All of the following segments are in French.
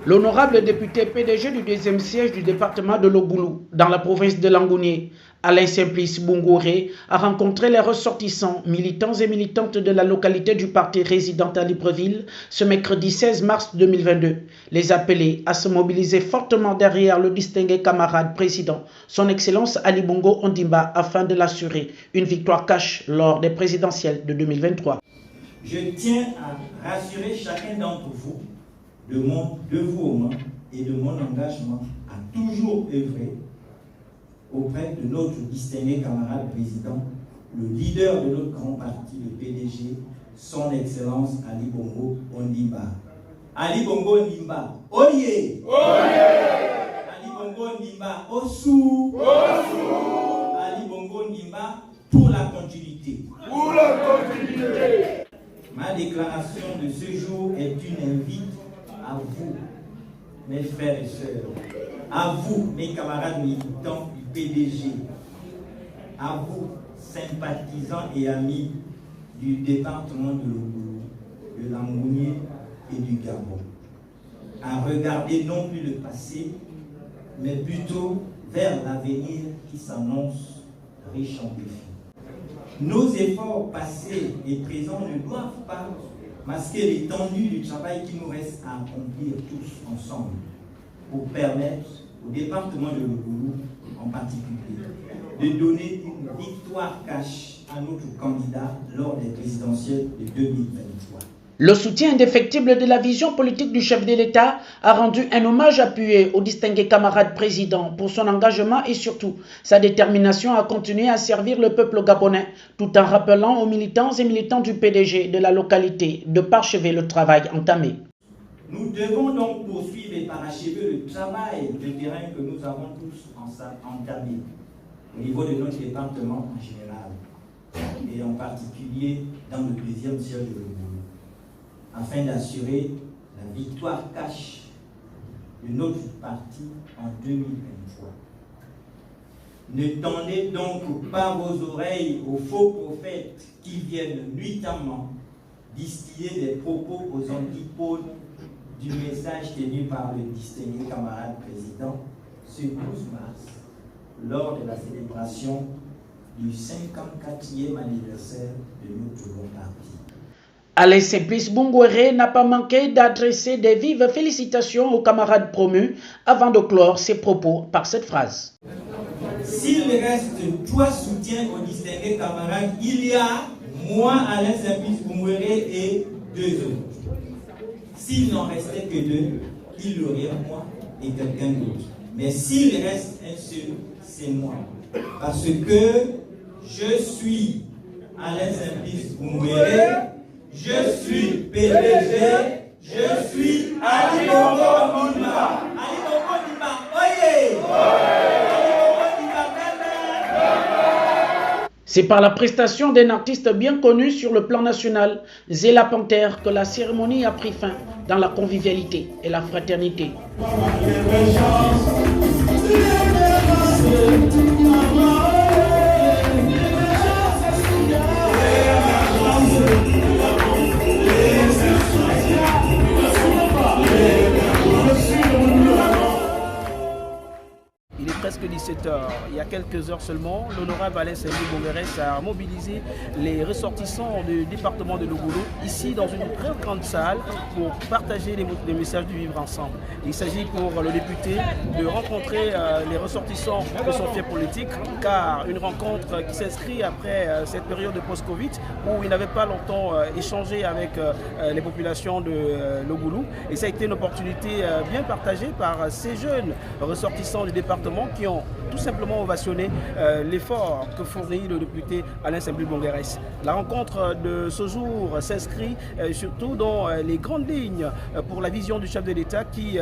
L'honorable député PDG du deuxième siège du département de Lobulu, dans la province de Langounié, Alain Simplice Bungouré, a rencontré les ressortissants, militants et militantes de la localité du parti résident à Libreville ce mercredi 16 mars 2022. Les appelés à se mobiliser fortement derrière le distingué camarade président, son Excellence Ali Bongo Ondimba, afin de l'assurer une victoire cash lors des présidentielles de 2023. Je tiens à rassurer chacun d'entre vous de mon dévouement et de mon engagement à toujours œuvrer auprès de notre distingué camarade président, le leader de notre grand parti, le PDG, son Excellence Ali Bongo Ondimba. Ali Bongo Ondimba, Oye! Ali Bongo Ondimba, Osu! Ali Bongo Ondimba, pour la continuité. Pour la continuité. Ma déclaration de ce jour est une invite à vous, mes frères et sœurs, à vous, mes camarades militants du PDG, à vous, sympathisants et amis du département de Lobulu, de Langounié et du Gabon, à regarder non plus le passé, mais plutôt vers l'avenir qui s'annonce riche en défis. Nos efforts passés et présents ne doivent pas masquer l'étendue du travail qui nous reste à accomplir tous ensemble pour permettre au département de Lobulu en particulier de donner une victoire cash à notre candidat lors des présidentielles de 2023. Le soutien indéfectible de la vision politique du chef de l'État a rendu un hommage appuyé au distingué camarade président pour son engagement et surtout sa détermination à continuer à servir le peuple gabonais, tout en rappelant aux militants et militants du PDG de la localité de parachever le travail entamé. Nous devons donc poursuivre et parachever le travail de terrain que nous avons tous entamé au niveau de notre département en général et en particulier dans le deuxième siège de Lobulu, afin d'assurer la victoire cash de notre parti en 2023. Ne tendez donc pas vos oreilles aux faux prophètes qui viennent nuitamment distiller des propos aux antipodes du message tenu par le distingué camarade président ce 12 mars lors de la célébration du 54e anniversaire de notre bon parti. Alain Simplice Bungouré n'a pas manqué d'adresser des vives félicitations aux camarades promus avant de clore ses propos par cette phrase. S'il reste 3 soutiens aux distingués camarades, il y a moi, Alain Simplice Bungouré et 2 autres. S'il n'en restait que 2, il y aurait moi et quelqu'un d'autre. Mais s'il reste un seul, c'est moi. Parce que je suis Alain Simplice Bungouré, je suis PDG, je suis Ali Bongo Ondimba. Ali Bongo Ondimba, oyez! Ali Bongo Ondimba, bébé! C'est par la prestation d'un artiste bien connu sur le plan national, Zéla Panthère, que la cérémonie a pris fin dans la convivialité et la fraternité. Presque 17h. Il y a quelques heures seulement, l'honorable Alain Simplice Bungouré a mobilisé les ressortissants du département de Lobulu ici dans une très grande salle pour partager les messages du vivre ensemble. Il s'agit pour le député de rencontrer les ressortissants de son fief politique, car une rencontre qui s'inscrit après cette période de post-Covid où il n'avait pas longtemps échangé avec les populations de Lobulu, et ça a été une opportunité bien partagée par ces jeunes ressortissants du département qui ont tout simplement ovationné l'effort que fournit le député Alain Simplice Bungouré. La rencontre de ce jour s'inscrit surtout dans les grandes lignes pour la vision du chef de l'État qui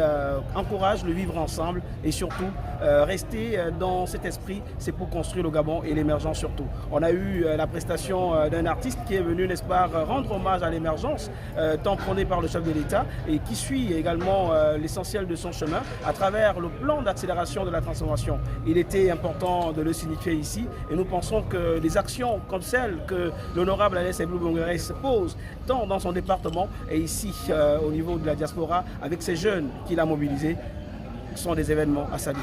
encourage le vivre ensemble et surtout rester dans cet esprit, c'est pour construire le Gabon et l'émergence surtout. On a eu la prestation d'un artiste qui est venu, n'est-ce pas, rendre hommage à l'émergence tant prônée par le chef de l'État et qui suit également l'essentiel de son chemin à travers le plan d'accélération de la transformation. Il il était important de le signifier ici. Et nous pensons que des actions comme celles que l'honorable Alain Saint-Louis Bonguerel pose, tant dans son département et ici au niveau de la diaspora, avec ces jeunes qu'il a mobilisés, sont des événements à saluer.